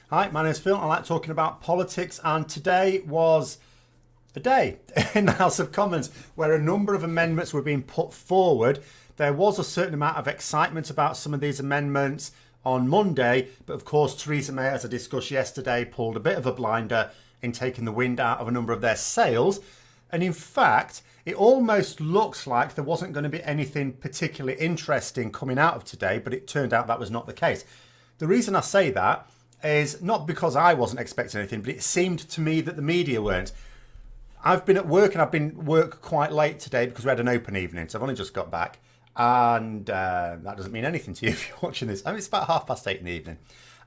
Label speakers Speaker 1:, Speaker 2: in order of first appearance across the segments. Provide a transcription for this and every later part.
Speaker 1: Hi, my name's Phil. I like talking about politics, and today was a day in the House of Commons where a number of amendments were being put forward. There was a certain amount of excitement about some of these amendments on Monday, but of course Theresa May, as I discussed yesterday, pulled a bit of a blinder in taking the wind out of a number of their sails. And in fact, it almost looks like there wasn't going to be anything particularly interesting coming out of today, but it turned out that was not the case. The reason I say that is not because I wasn't expecting anything, but it seemed to me that the media weren't. I've been at work and I've been work quite late today because we had an open evening, so I've only just got back. And that doesn't mean anything to you if you're watching this. I mean, it's about 8:30 in the evening.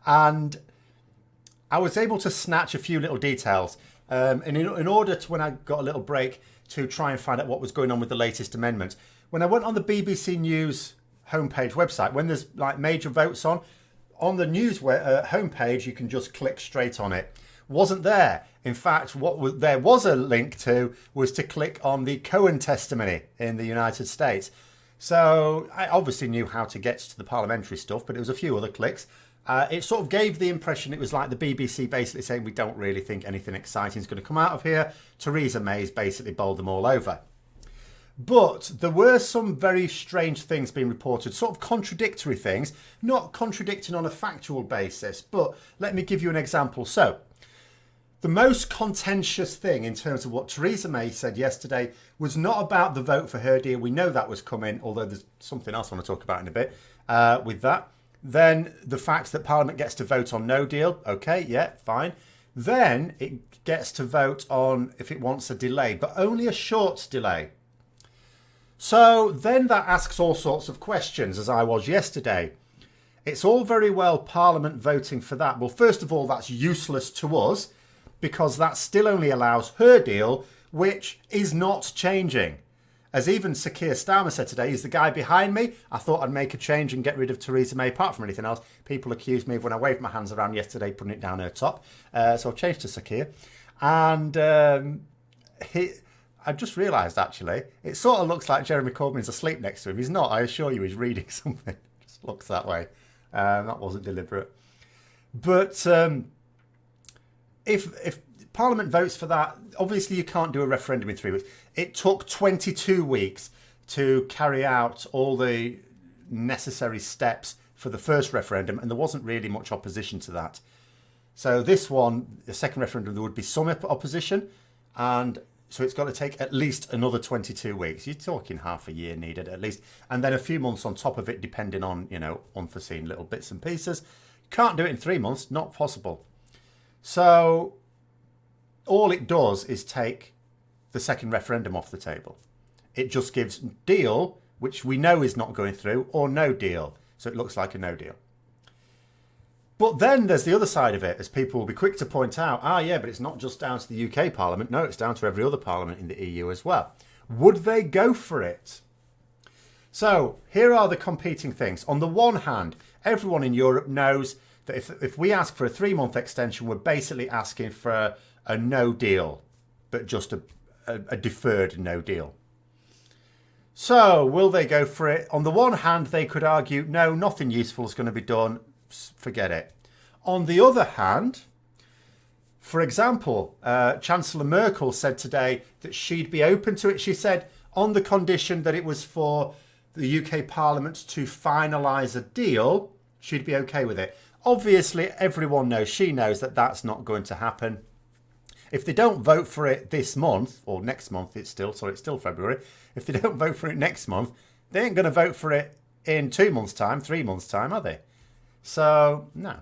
Speaker 1: And I was able to snatch a few little details. And in order to, when I got a little break, to try and find out what was going on with the latest amendment. When I went on the BBC News homepage website, when there's like major votes on the news homepage, you can just click straight on it. Wasn't there. In fact, there was a link to was to click on the Cohen testimony in the United States. So I obviously knew how to get to the parliamentary stuff, but it was a few other clicks. It sort of gave the impression it was like the BBC basically saying we don't really think anything exciting is going to come out of here. Theresa May's basically bowled them all over. But there were some very strange things being reported, sort of contradictory things, not contradicting on a factual basis, but let me give you an example. So, the most contentious thing in terms of what Theresa May said yesterday was not about the vote for her deal. We know that was coming, although there's something else I want to talk about in a bit with that. Then the fact that Parliament gets to vote on no deal. Okay, yeah, fine. Then it gets to vote on if it wants a delay, but only a short delay. So then that asks all sorts of questions, as I was yesterday. It's all very well Parliament voting for that. Well, first of all, that's useless to us because that still only allows her deal, which is not changing. As even Sir Keir Starmer said today, he's the guy behind me. I thought I'd make a change and get rid of Theresa May. Apart from anything else, people accused me of when I waved my hands around yesterday, putting it down her top. So I've changed to Sir Keir. And I just realised, actually, it sort of looks like Jeremy Corbyn's asleep next to him. He's not, I assure you, he's reading something. It just looks that way. That wasn't deliberate. But if Parliament votes for that, obviously you can't do a referendum in 3 weeks. It took 22 weeks to carry out all the necessary steps for the first referendum, and there wasn't really much opposition to that. So this one, the second referendum, there would be some opposition, and so it's got to take at least another 22 weeks. You're talking half a year needed at least. And then a few months on top of it, depending on, unforeseen little bits and pieces. Can't do it in 3 months. Not possible. So all it does is take the second referendum off the table. It just gives deal, which we know is not going through, or no deal. So it looks like a no deal. But then there's the other side of it, as people will be quick to point out, yeah, but it's not just down to the UK Parliament. No, it's down to every other Parliament in the EU as well. Would they go for it? So here are the competing things. On the one hand, everyone in Europe knows that if we ask for a 3-month extension, we're basically asking for a no deal, but just a deferred no deal. So will they go for it? On the one hand, they could argue, no, nothing useful is going to be done. Forget it. On the other hand, for example, Chancellor Merkel said today that she'd be open to it. She said on the condition that it was for the UK Parliament to finalise a deal, she'd be okay with it. Obviously, everyone knows, she knows that that's not going to happen. If they don't vote for it this month, or next month, it's still February. If they don't vote for it next month, they ain't going to vote for it in 2 months' time, 3 months' time, are they? So, no.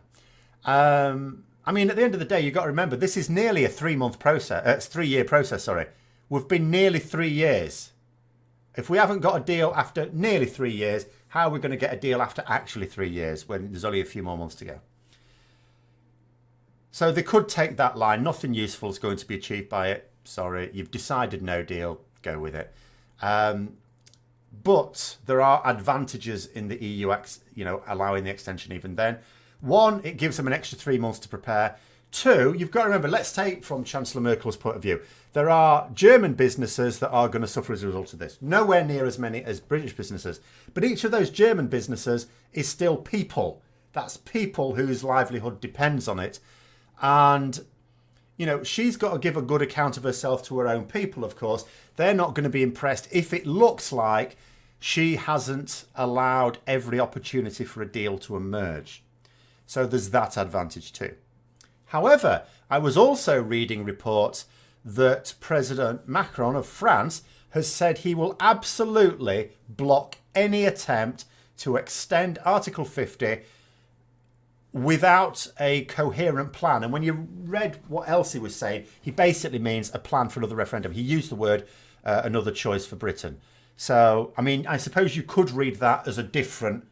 Speaker 1: I mean, at the end of the day, you've got to remember, this is nearly a 3-month process, 3-year process, sorry. We've been nearly 3 years. If we haven't got a deal after nearly 3 years, how are we going to get a deal after actually 3 years when there's only a few more months to go? So they could take that line. Nothing useful is going to be achieved by it. Sorry, you've decided no deal. Go with it. But there are advantages in the EU, allowing the extension even then. One, it gives them an extra 3 months to prepare. Two, you've got to remember, let's take from Chancellor Merkel's point of view, there are German businesses that are going to suffer as a result of this. Nowhere near as many as British businesses. But each of those German businesses is still people. That's people whose livelihood depends on it. And, you know, she's got to give a good account of herself to her own people, of course. They're not going to be impressed if it looks like she hasn't allowed every opportunity for a deal to emerge. So there's that advantage too. However, I was also reading reports that President Macron of France has said he will absolutely block any attempt to extend Article 50 without a coherent plan. And when you read what else he was saying, he basically means a plan for another referendum. He used the word another choice for Britain. So, I mean, I suppose you could read that as a different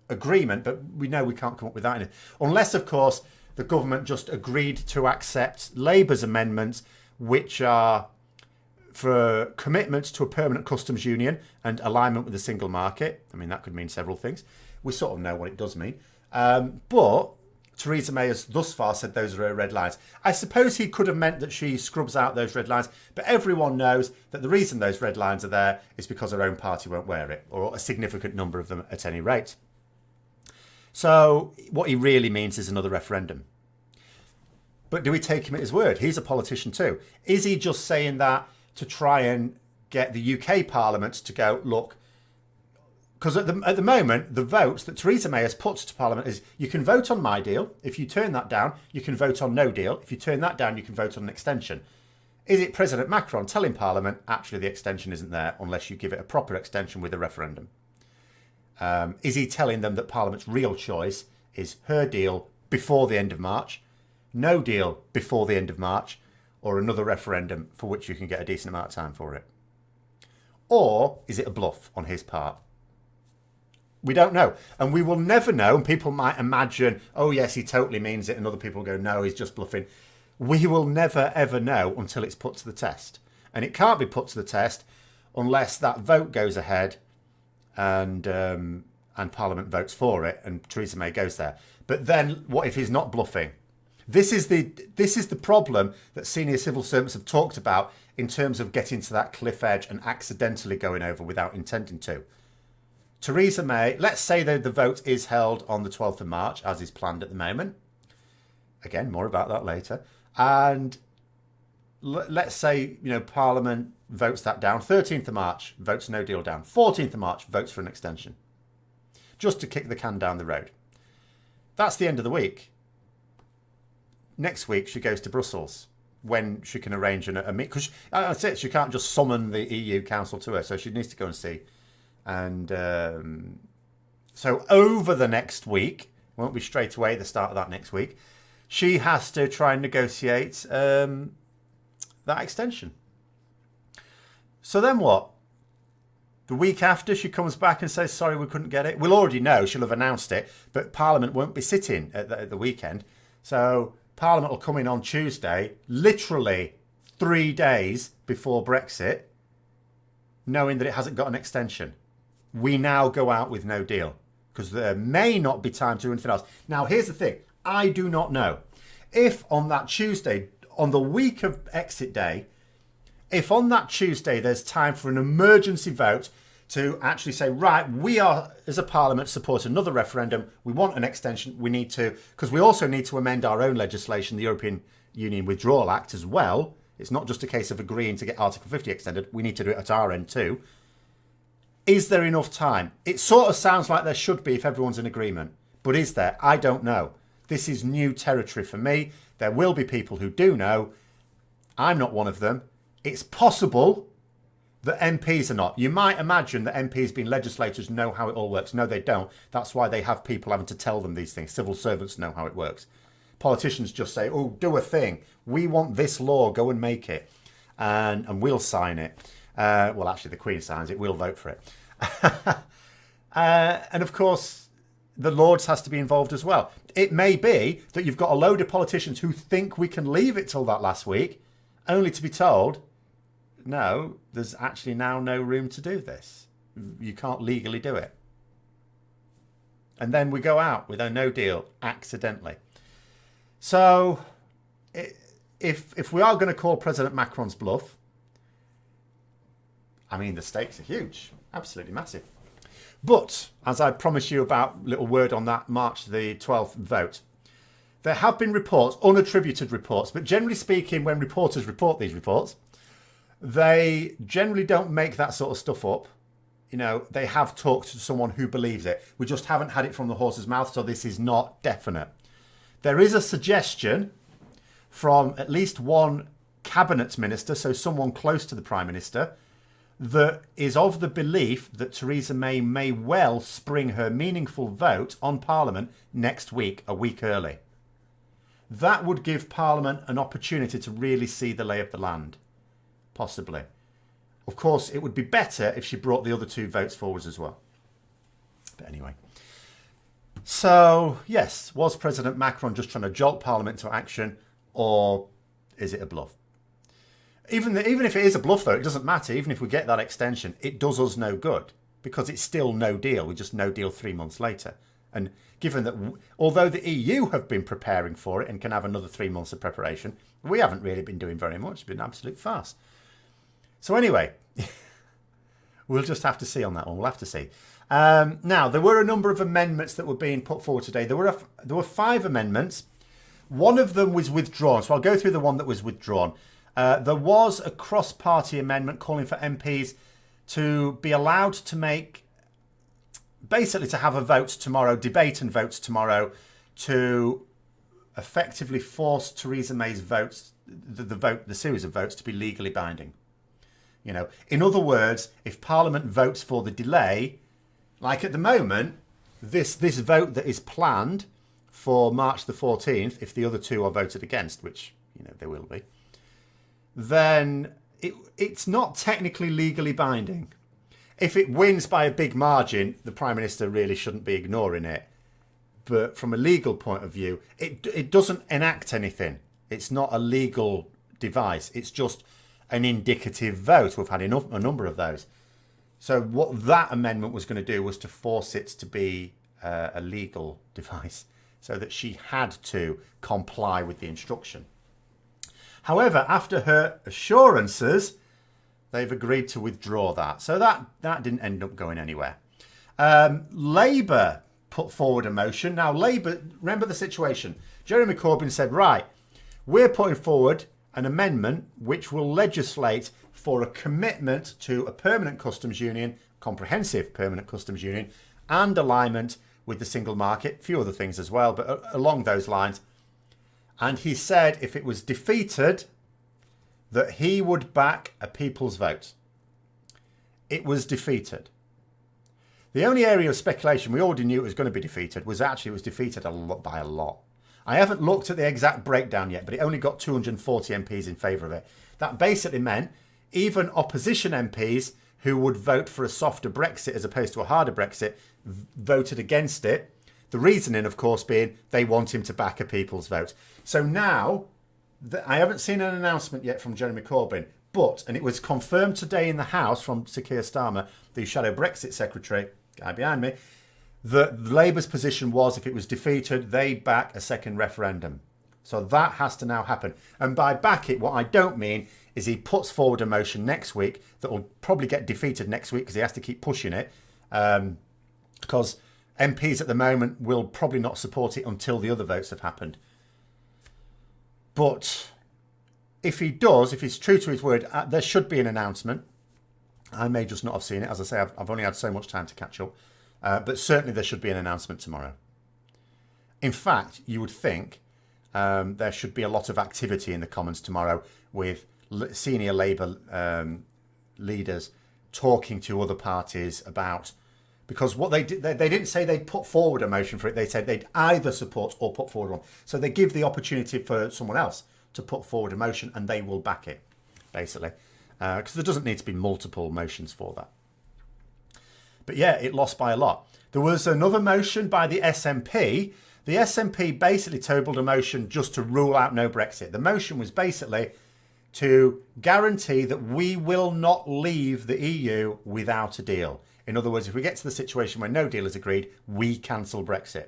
Speaker 1: agreement, but we know we can't come up with that. Unless, of course, the government just agreed to accept Labour's amendments, which are for commitments to a permanent customs union and alignment with the single market. I mean, that could mean several things. We sort of know what it does mean. But Theresa May has thus far said those are her red lines. I suppose he could have meant that she scrubs out those red lines, but everyone knows that the reason those red lines are there is because her own party won't wear it, or a significant number of them at any rate. So what he really means is another referendum. But do we take him at his word? He's a politician too. Is he just saying that to try and get the UK Parliament to go, look, because at the moment, the votes that Theresa May has put to Parliament is you can vote on my deal. If you turn that down, you can vote on no deal. If you turn that down, you can vote on an extension. Is it President Macron telling Parliament, actually, the extension isn't there unless you give it a proper extension with a referendum? Is he telling them that Parliament's real choice is her deal before the end of March, no deal before the end of March, or another referendum for which you can get a decent amount of time for it? Or is it a bluff on his part? We don't know. And we will never know. And people might imagine, oh, yes, he totally means it. And other people go, no, he's just bluffing. We will never, ever know until it's put to the test. And it can't be put to the test unless that vote goes ahead and Parliament votes for it and Theresa May goes there. But then what if he's not bluffing? This is the problem that senior civil servants have talked about in terms of getting to that cliff edge and accidentally going over without intending to. Theresa May, let's say that the vote is held on the 12th of March, as is planned at the moment. Again, more about that later. And let's say, you know, Parliament votes that down. 13th of March, votes no deal down. 14th of March, votes for an extension. Just to kick the can down the road. That's the end of the week. Next week, she goes to Brussels when she can arrange a meet. Because that's it, she can't just summon the EU Council to her. So she needs to go and see. And so over the next week, won't be straight away at the start of that next week, she has to try and negotiate that extension. So then what? The week after, she comes back and says, sorry, we couldn't get it. We'll already know, she'll have announced it, but Parliament won't be sitting at the weekend. So Parliament will come in on Tuesday, literally 3 days before Brexit, knowing that it hasn't got an extension. We now go out with no deal because there may not be time to do anything else. Now, here's the thing. I do not know if on that Tuesday, on the week of exit day, if on that Tuesday there's time for an emergency vote to actually say, right, we are, as a Parliament, support another referendum. We want an extension. We need to, because we also need to amend our own legislation, the European Union Withdrawal Act as well. It's not just a case of agreeing to get Article 50 extended. We need to do it at our end too. Is there enough time? It sort of sounds like there should be if everyone's in agreement. But is there? I don't know. This is new territory for me. There will be people who do know. I'm not one of them. It's possible that MPs are not. You might imagine that MPs being legislators know how it all works. No, they don't. That's why they have people having to tell them these things. Civil servants know how it works. Politicians just say, oh, do a thing. We want this law. Go and make it. And we'll sign it. Well, actually, the Queen signs it. We'll vote for it. And of course, the Lords has to be involved as well. It may be that you've got a load of politicians who think we can leave it till that last week, only to be told, no, there's actually now no room to do this. You can't legally do it. And then we go out with a no deal accidentally. So if we are going to call President Macron's bluff, I mean, the stakes are huge, absolutely massive. But, as I promised you about little word on that March the 12th vote, there have been reports, unattributed reports, but generally speaking, when reporters report these reports, they generally don't make that sort of stuff up. You know, they have talked to someone who believes it. We just haven't had it from the horse's mouth, so this is not definite. There is a suggestion from at least one cabinet minister, so someone close to the Prime Minister, that is of the belief that Theresa may well spring her meaningful vote on Parliament next week, a week early. That would give Parliament an opportunity to really see the lay of the land, possibly. Of course, it would be better if she brought the other two votes forwards as well. But anyway. So, yes, was President Macron just trying to jolt Parliament to action, or is it a bluff? Even if it is a bluff, though, it doesn't matter. Even if we get that extension, it does us no good because it's still no deal. We just no deal 3 months later. And given that, although the EU have been preparing for it and can have another 3 months of preparation, we haven't really been doing very much. It's been absolute farce. So anyway, we'll just have to see on that one. We'll have to see. Now, there were a number of amendments that were being put forward today. There were 5 amendments. One of them was withdrawn. So I'll go through the one that was withdrawn. There was a cross-party amendment calling for MPs to be allowed to make, basically to have a vote tomorrow, debate and votes tomorrow, to effectively force Theresa May's votes, the series of votes, to be legally binding. You know, in other words, if Parliament votes for the delay, like at the moment, this vote that is planned for March the 14th, if the other two are voted against, which, you know, they will be, then it's not technically legally binding. If it wins by a big margin, the Prime Minister really shouldn't be ignoring it. But from a legal point of view, it doesn't enact anything. It's not a legal device. It's just an indicative vote. We've had a number of those. So what that amendment was going to do was to force it to be a legal device so that she had to comply with the instruction. However, after her assurances, they've agreed to withdraw that. So that didn't end up going anywhere. Labour put forward a motion. Now, Labour, remember the situation. Jeremy Corbyn said, right, we're putting forward an amendment which will legislate for a commitment to a permanent customs union, comprehensive permanent customs union, and alignment with the single market, a few other things as well, but along those lines. And he said if it was defeated, that he would back a people's vote. It was defeated. The only area of speculation, we already knew it was going to be defeated, was actually it was defeated by a lot. I haven't looked at the exact breakdown yet, but it only got 240 MPs in favour of it. That basically meant even opposition MPs who would vote for a softer Brexit as opposed to a harder Brexit voted against it. The reasoning, of course, being they want him to back a people's vote. So now, I haven't seen an announcement yet from Jeremy Corbyn, but, and it was confirmed today in the House from Sir Keir Starmer, the shadow Brexit secretary, guy behind me, that Labour's position was if it was defeated, they'd back a second referendum. So that has to now happen. And by back it, what I don't mean is he puts forward a motion next week that will probably get defeated next week because he has to keep pushing it. Because MPs at the moment will probably not support it until the other votes have happened. But if he does, if he's true to his word, there should be an announcement. I may just not have seen it. As I say, I've only had so much time to catch up. But certainly there should be an announcement tomorrow. In fact, you would think there should be a lot of activity in the Commons tomorrow with senior Labour leaders talking to other parties about, because what they did, they didn't say they'd put forward a motion for it. They said they'd either support or put forward one. So they give the opportunity for someone else to put forward a motion and they will back it, basically. Because there doesn't need to be multiple motions for that. But yeah, it lost by a lot. There was another motion by the SNP. The SNP basically tabled a motion just to rule out no Brexit. The motion was basically to guarantee that we will not leave the EU without a deal. In other words, if we get to the situation where no deal is agreed, we cancel Brexit.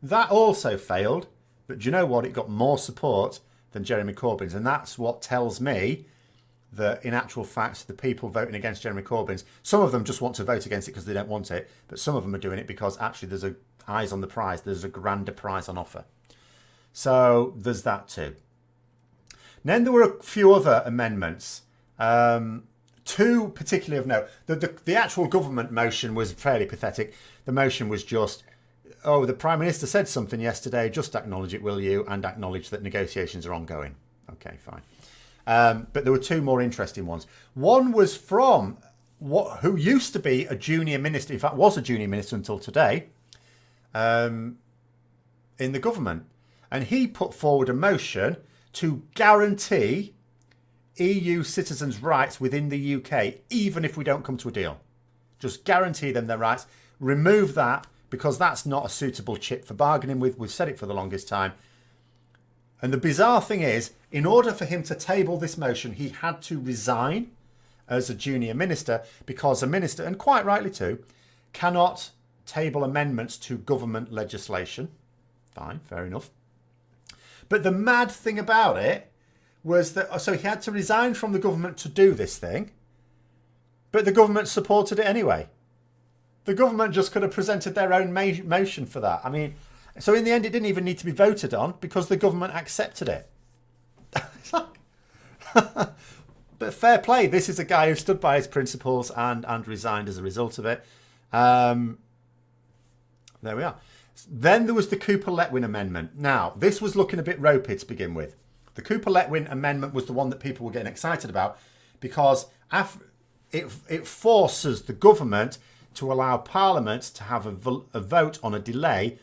Speaker 1: That also failed, but do you know what? It got more support than Jeremy Corbyn's, and that's what tells me that in actual fact, the people voting against Jeremy Corbyn's, some of them just want to vote against it because they don't want it, but some of them are doing it because actually there's a eyes on the prize. There's a grander prize on offer. So there's that too. And then there were a few other amendments. Two particularly of note. The actual government motion was fairly pathetic. The motion was just, oh, the Prime Minister said something yesterday, just acknowledge it, will you? And acknowledge that negotiations are ongoing. Okay, fine. But there were two more interesting ones. One was from who used to be a junior minister, in fact was a junior minister until today, in the government. And he put forward a motion to guarantee EU citizens' rights within the UK, even if we don't come to a deal. Just guarantee them their rights. Remove that because that's not a suitable chip for bargaining with. We've said it for the longest time. And the bizarre thing is, in order for him to table this motion, he had to resign as a junior minister because a minister, and quite rightly too, cannot table amendments to government legislation. Fine, fair enough. But the mad thing about it was that, so he had to resign from the government to do this thing, but the government supported it anyway. The government just could have presented their own motion for that. I mean, so in the end, it didn't even need to be voted on because the government accepted it. But fair play. This is a guy who stood by his principles and resigned as a result of it. There we are. Then there was the Cooper-Letwin amendment. Now, this was looking a bit ropey to begin with. The Cooper-Letwin amendment was the one that people were getting excited about because it forces the government to allow Parliament to have a vote on a delay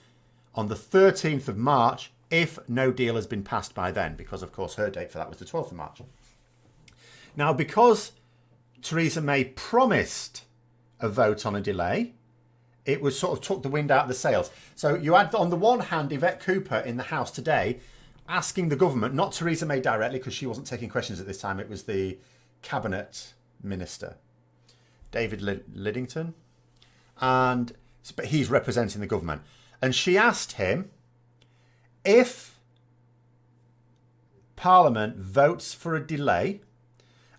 Speaker 1: on the 13th of March if no deal has been passed by then, because, of course, her date for that was the 12th of March. Now, because Theresa May promised a vote on a delay, it was sort of took the wind out of the sails. So you had, on the one hand, Yvette Cooper in the House today asking the government, not Theresa May directly, because she wasn't taking questions at this time. It was the cabinet minister, David Lidington. But he's representing the government. And she asked him if Parliament votes for a delay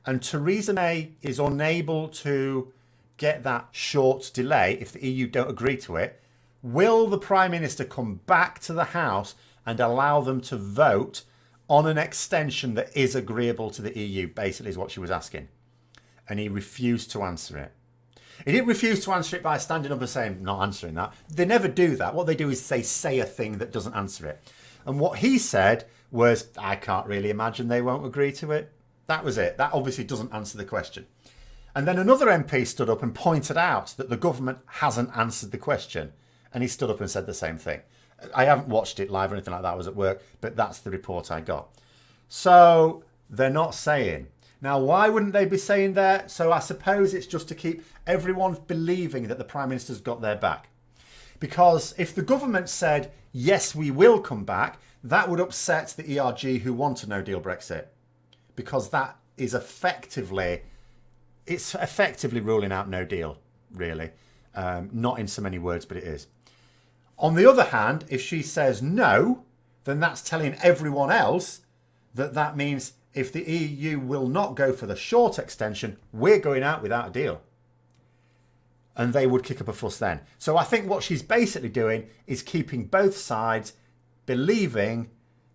Speaker 1: and Theresa May is unable to get that short delay, if the EU don't agree to it, will the Prime Minister come back to the House and allow them to vote on an extension that is agreeable to the EU, basically is what she was asking. And he refused to answer it. He didn't refuse to answer it by standing up and saying, not answering that. They never do that. What they do is they say a thing that doesn't answer it. And what he said was, I can't really imagine they won't agree to it. That was it. That obviously doesn't answer the question. And then another MP stood up and pointed out that the government hasn't answered the question. And he stood up and said the same thing. I haven't watched it live or anything like that. I was at work, but that's the report I got. So they're not saying. Now, why wouldn't they be saying that? So I suppose it's just to keep everyone believing that the Prime Minister's got their back. Because if the government said, yes, we will come back, that would upset the ERG who want a no-deal Brexit. Because that is effectively ruling out no deal, really. Not in so many words, but it is. On the other hand, if she says no, then that's telling everyone else that means if the EU will not go for the short extension, we're going out without a deal. And they would kick up a fuss then. So I think what she's basically doing is keeping both sides believing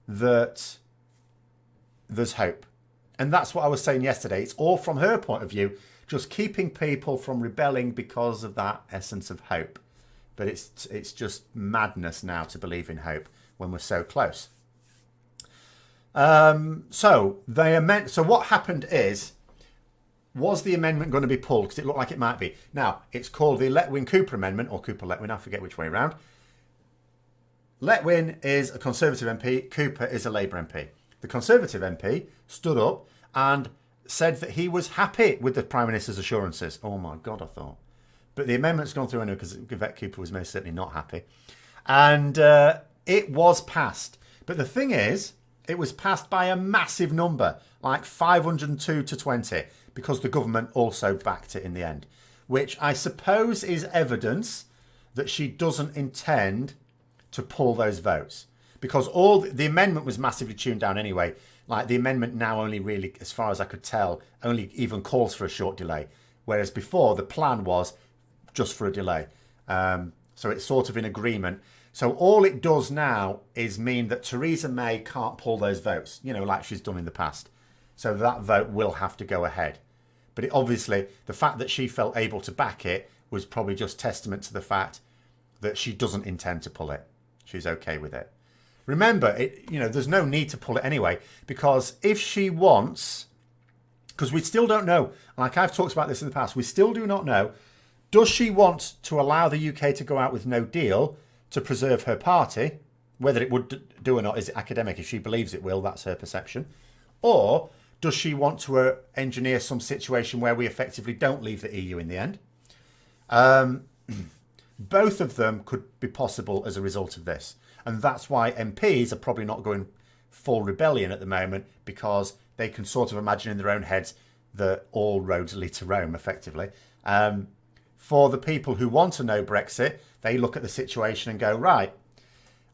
Speaker 1: that there's hope. And that's what I was saying yesterday. It's all from her point of view, just keeping people from rebelling because of that essence of hope. But it's just madness now to believe in hope when we're so close. So what happened was the amendment going to be pulled? Because it looked like it might be. Now, it's called the Letwin-Cooper Amendment, or Cooper-Letwin, I forget which way around. Letwin is a Conservative MP, Cooper is a Labour MP. The Conservative MP stood up and said that he was happy with the Prime Minister's assurances. Oh my God, I thought. But the amendment's gone through anyway because Yvette Cooper was most certainly not happy. And it was passed. But the thing is, it was passed by a massive number, like 502 to 20, because the government also backed it in the end, which I suppose is evidence that she doesn't intend to pull those votes. because all the amendment was massively tuned down anyway. Like the amendment now only really, as far as I could tell, only even calls for a short delay. Whereas before the plan was just for a delay. So it's sort of in agreement. So all it does now is mean that Theresa May can't pull those votes, like she's done in the past. So that vote will have to go ahead. But obviously, the fact that she felt able to back it was probably just testament to the fact that she doesn't intend to pull it. She's okay with it. Remember, there's no need to pull it anyway, because if she wants, because we still don't know, like I've talked about this in the past, we still do not know, does she want to allow the UK to go out with no deal to preserve her party? Whether it would do or not is academic. If she believes it will, that's her perception. Or does she want to engineer some situation where we effectively don't leave the EU in the end? Both of them could be possible as a result of this. And that's why MPs are probably not going full rebellion at the moment, because they can sort of imagine in their own heads that all roads lead to Rome, effectively. For the people who want a no Brexit, they look at the situation and go, right,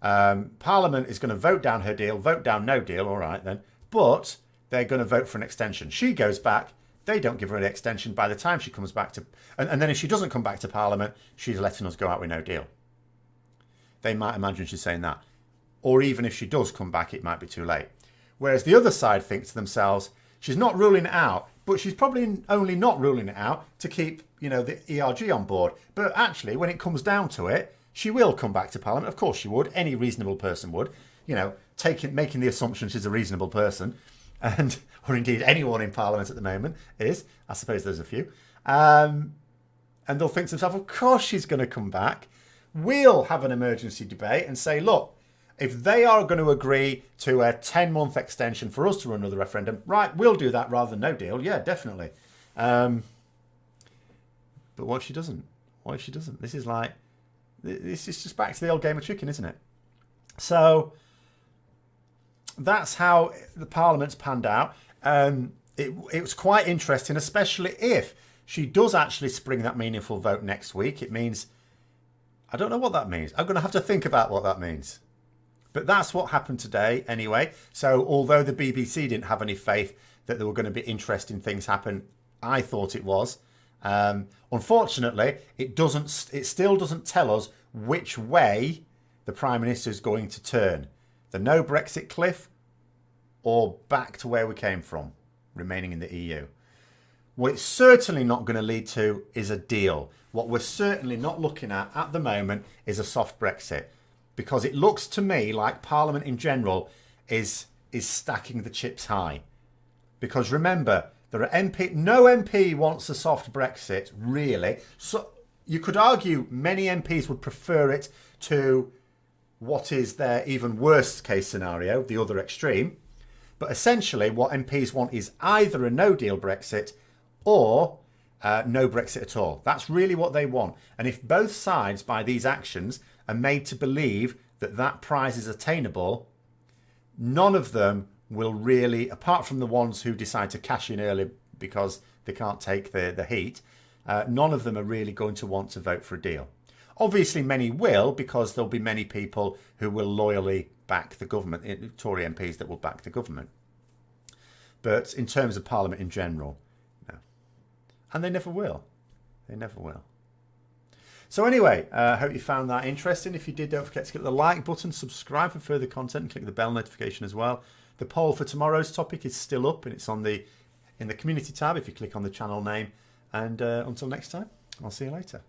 Speaker 1: Parliament is going to vote down her deal, vote down no deal, all right then, but they're going to vote for an extension. She goes back, they don't give her an extension by the time she comes back to... And then if she doesn't come back to Parliament, she's letting us go out with no deal. They might imagine she's saying that. Or even if she does come back, it might be too late. Whereas the other side thinks to themselves, she's not ruling it out, but she's probably only not ruling it out to keep, the ERG on board. But actually, when it comes down to it, she will come back to Parliament. Of course she would. Any reasonable person would. Making the assumption she's a reasonable person, or indeed anyone in Parliament at the moment is. I suppose there's a few. And they'll think to themselves, of course she's going to come back. We'll have an emergency debate and say, look, if they are going to agree to a 10-month extension for us to run another referendum, right, we'll do that rather than no deal. Yeah, definitely. But what if she doesn't? What if she doesn't? This is just back to the old game of chicken, isn't it? So that's how the Parliament's panned out. It was quite interesting, especially if she does actually spring that meaningful vote next week. It means, I don't know what that means. I'm going to have to think about what that means. But that's what happened today anyway. So although the BBC didn't have any faith that there were going to be interesting things happen, I thought it was. Unfortunately, it still doesn't tell us which way the Prime Minister is going to turn. The no Brexit cliff or back to where we came from, remaining in the EU. What it's certainly not going to lead to is a deal. What we're certainly not looking at the moment is a soft Brexit, because it looks to me like Parliament in general is stacking the chips high. Because remember, there are no MP wants a soft Brexit, really. So you could argue many MPs would prefer it to what is their even worst case scenario, the other extreme. But essentially what MPs want is either a no deal Brexit or no Brexit at all. That's really what they want. And if both sides by these actions are made to believe that that prize is attainable, none of them will really, apart from the ones who decide to cash in early because they can't take the heat, none of them are really going to want to vote for a deal. Obviously, many will, because there'll be many people who will loyally back the government, Tory MPs that will back the government. But in terms of Parliament in general, no. And they never will. They never will. So anyway, I hope you found that interesting. If you did, don't forget to click the like button, subscribe for further content, and click the bell notification as well. The poll for tomorrow's topic is still up, and it's in the community tab if you click on the channel name. And until next time, I'll see you later.